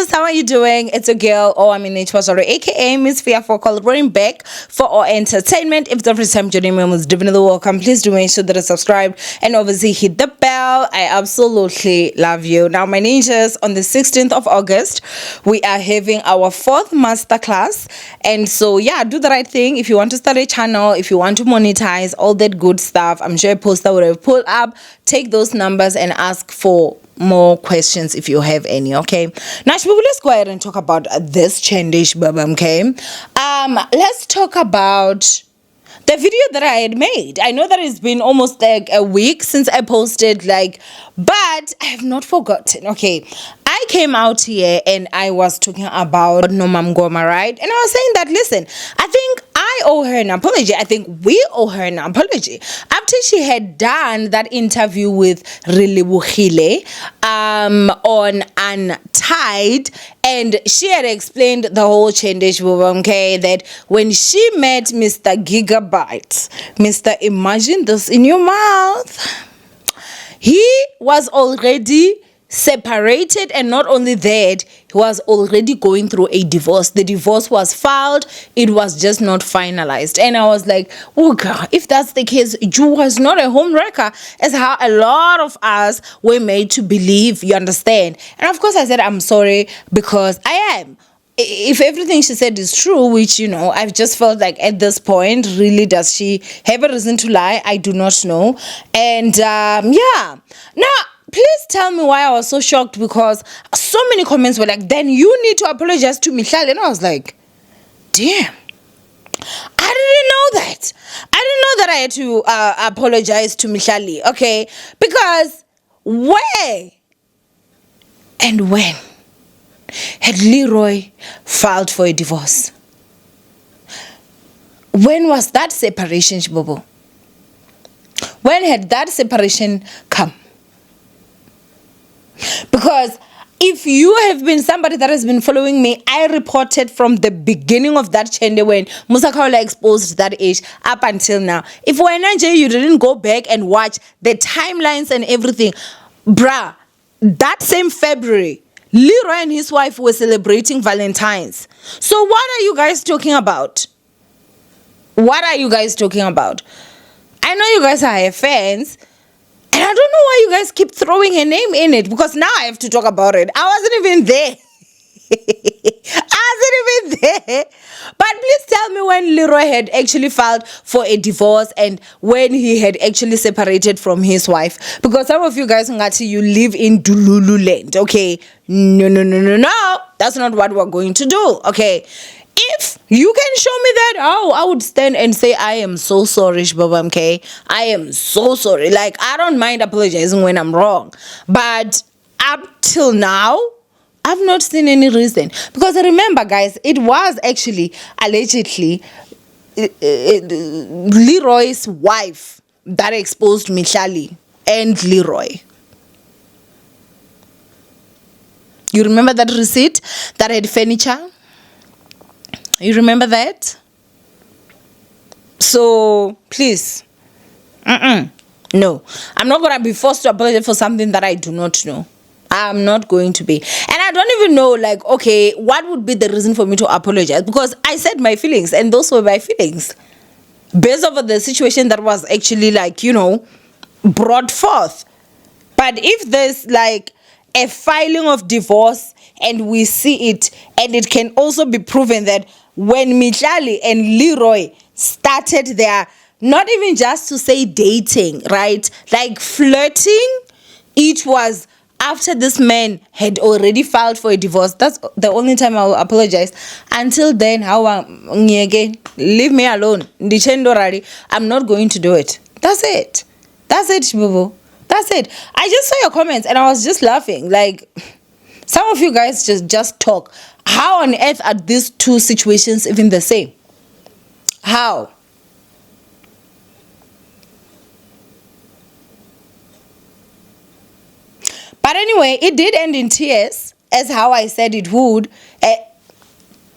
loves, how are you doing? It's a girl, Owamie, aka Miss Fear for coloring back for our entertainment. If the first time joining me, was definitely welcome. Please do make sure that you subscribe and obviously hit the bell. I absolutely love you. Now, my ninjas, on the 16th of August, we are having our 4th masterclass. And so, yeah, do the right thing. If you want to start a channel, if you want to monetize, all that good stuff, I'm sure a poster would have pulled up. Take those numbers and ask for more questions if you have any. Okay, now let's go ahead and talk about this Chendish Baba. Okay, let's talk about the video that I had made. I know that it's been almost like a week since I posted, but I have not forgotten. Okay, I came out here and I was talking about Nomam Goma, right? And I was saying that, listen, I think I owe her an apology. I think we owe her an apology. After she had done that interview with Refuting on Untied, and she had explained the whole Chendish, okay, that when she met Mr. Gigabyte, Mr. Imagine this in your mouth, he was already separated, and not only that, he was already going through a divorce. The divorce was filed, it was just not finalized. And I was like, oh God, if that's the case, you was not a home wrecker, as how a lot of us were made to believe, you understand? And of course I said I'm sorry, because I am. If everything she said is true, which, I've just felt like at this point, really, does she have a reason to lie? I do not know. And yeah, now please tell me why I was so shocked, because so many comments were like, then you need to apologize to Mihlali. And I was like, damn, I didn't know that. I didn't know that I had to apologize to Mihlali, okay? Because where and when had Leroy filed for a divorce? When was that separation, Shibobo? When had that separation come? Because if you have been somebody that has been following me, I reported from the beginning of that Chende when Musa Kaula exposed that age up until now. If when you didn't go back and watch the timelines and everything, bruh, that same February, Leroy and his wife were celebrating Valentine's. So what are you guys talking about? What are you guys talking about? I know you guys are her fans, and I don't know why you guys keep throwing her name in it, because now I have to talk about it. I wasn't even there. I wasn't even there. But please tell me when Leroy had actually filed for a divorce and when he had actually separated from his wife. Because some of you guys, you live in Dululu land, okay? No. That's not what we're going to do, okay? If you can show me that, I would stand and say, I am so sorry, Shbaba, okay? I am so sorry. I don't mind apologizing when I'm wrong. But up till now, I've not seen any reason. Because remember, guys, it was actually allegedly Leroy's wife that exposed Mihlali and Leroy. You remember that receipt that had furniture? You remember that? So, please. No. I'm not going to be forced to apologize for something that I do not know. I'm not going to be. And I don't even know, okay, what would be the reason for me to apologize? Because I said my feelings, and those were my feelings. Based over the situation that was actually, brought forth. But if there's, a filing of divorce, and we see it, and it can also be proven that when Mihlali and Leroy started their, not even just to say dating, right? Flirting, it was after this man had already filed for a divorce. That's the only time I will apologize. Until then, leave me alone. I'm not going to do it. That's it. That's it, Shibubu. That's it. I just saw your comments and I was just laughing. Some of you guys just talk. How on earth are these two situations even the same? How? But anyway, it did end in tears, as how I said it would.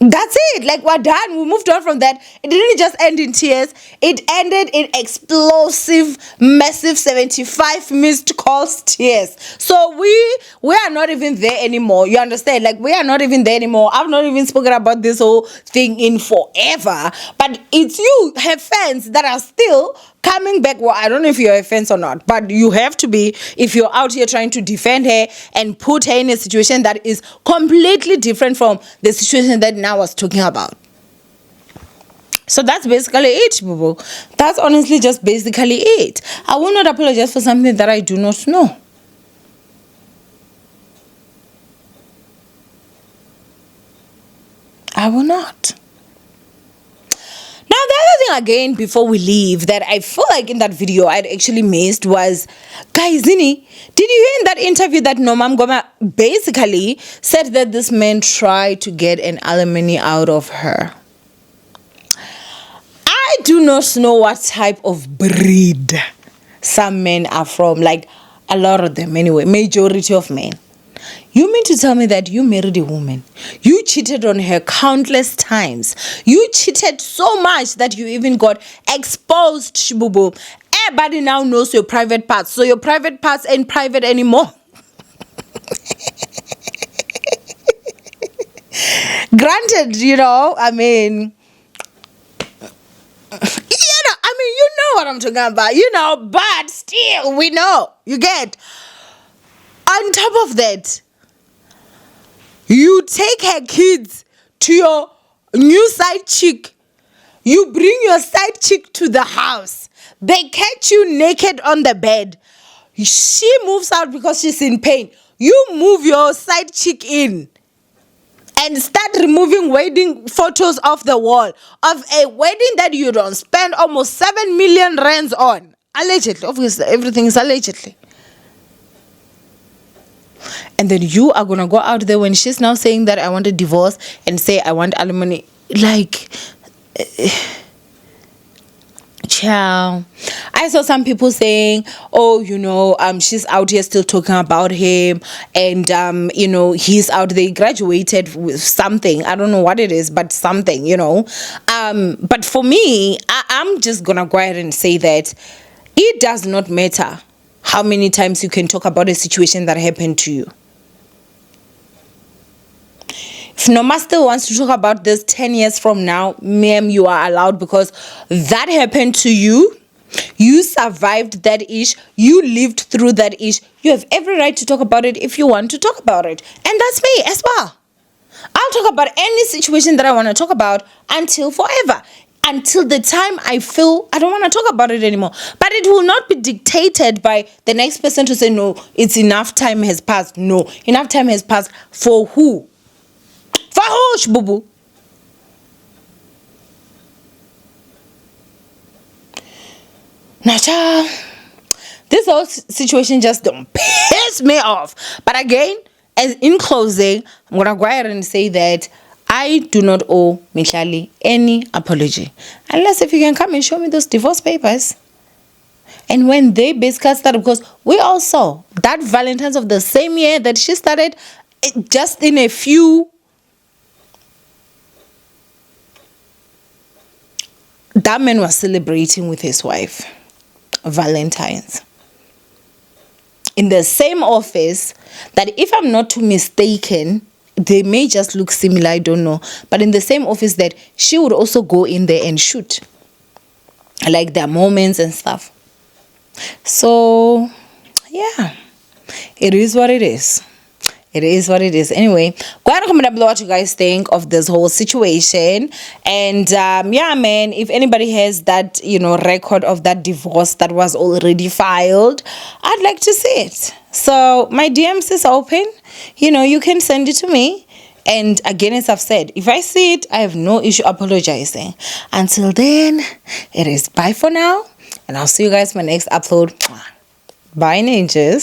That's it. Like, we're done. We moved on from that. It didn't just end in tears. It ended in explosive, massive 75 missed calls tears. So we are not even there anymore. You understand? Like, we are not even there anymore. I've not even spoken about this whole thing in forever. But it's you, her fans, that are still coming back. Well, I don't know if you're a fan or not, but you have to be if you're out here trying to defend her and put her in a situation that is completely different from the situation that now I was talking about. So that's basically it, boo. That's honestly just basically it. I will not apologize for something that I do not know. I will not. Now, the other thing again before we leave that I feel like in that video I'd actually missed was, guys, did you hear in that interview that Nomam Goma basically said that this man tried to get an alimony out of her? I do not know what type of breed some men are from, like a lot of them anyway, majority of men. You mean to tell me that you married a woman, you cheated on her countless times, you cheated so much that you even got exposed, Shibubu. Everybody now knows your private parts, so your private parts ain't private anymore. Granted, you know what I'm talking about, but still, we know, you get. On top of that, you take her kids to your new side chick. You bring your side chick to the house. They catch you naked on the bed. She moves out because she's in pain. You move your side chick in and start removing wedding photos off the wall of a wedding that you don't spend almost 7 million rands on. Allegedly. Obviously, everything is allegedly. And then you are going to go out there when she's now saying that I want a divorce and say I want alimony. Like, ciao. I saw some people saying, she's out here still talking about him. And, he's out there, he graduated with something. I don't know what it is, but something, But for me, I'm just going to go ahead and say that it does not matter how many times you can talk about a situation that happened to you. If Noma still wants to talk about this 10 years from now, ma'am, you are allowed, because that happened to you. You survived that ish. You lived through that ish. You have every right to talk about it if you want to talk about it. And that's me as well. I'll talk about any situation that I want to talk about until forever. Until the time I feel I don't want to talk about it anymore. But it will not be dictated by the next person to say, no, it's enough time has passed. No, enough time has passed for who? For who, Shbubu? Now, this whole situation just don't piss me off. But again, as in closing, I'm going to go ahead and say that I do not owe Mihlali any apology. Unless if you can come and show me those divorce papers. And when they basically started, because we all saw that Valentine's of the same year that she started, just in a few, that man was celebrating with his wife, Valentine's. In the same office that, if I'm not too mistaken, they may just look similar, I don't know. But in the same office that she would also go in there and shoot. Like their moments and stuff. So, yeah. It is what it is. It is what it is. Anyway, go ahead and comment down below what you guys think of this whole situation. And yeah, man, if anybody has that, record of that divorce that was already filed, I'd like to see it. So my DMs is open. You can send it to me. And again, as I've said, if I see it, I have no issue apologizing. Until then, it is bye for now. And I'll see you guys in my next upload. Bye, ninjas.